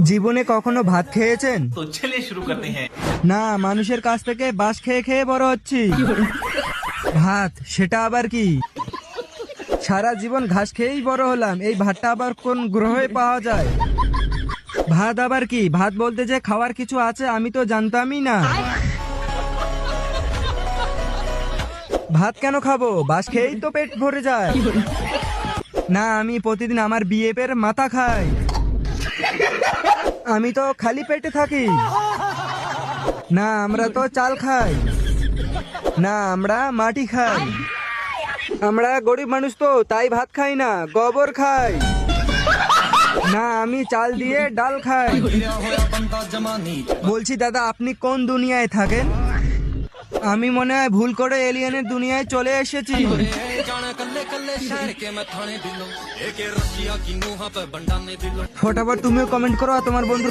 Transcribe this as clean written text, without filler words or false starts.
জীবনে কখনো ভাত খেয়েছেন? तो चलिए शुरू करते हैं। না, মানুষের কাছ থেকে বাঁশ খেয়ে খেয়ে বড় হচ্ছি। ভাত সেটা আবার কি? সারা জীবন ঘাস খেয়েই বড় হলাম, এই ভাতটা আবার কোন গ্রহে পাওয়া যায়? ভাত আবার কি? ভাত বলতে যে খাওয়ার কিছু আছে আমি তো জানতামই না। ভাত কেন খাবো? বাঁশ খেয়েই তো পেট ভরে যায়। না, আমি প্রতিদিন আমার বিএফের মাথা খাই। আমি তো খালি পেটে থাকি। না, আমরা তো চাল খাই। না, আমরা মাটি খাই। আমরা গরিব মানুষ তো তাই ভাত খাই না, গোবর খাই। না, আমি চাল দিয়ে ডাল খাই। বলছি দাদা, আপনি কোন দুনিয়ায় থাকেন? আমি মনে হয় ভুল করে এলিয়েনের দুনিয়ায় চলে এসেছি। ফটাফট তুমিও কমেন্ট করো আর তোমার বন্ধু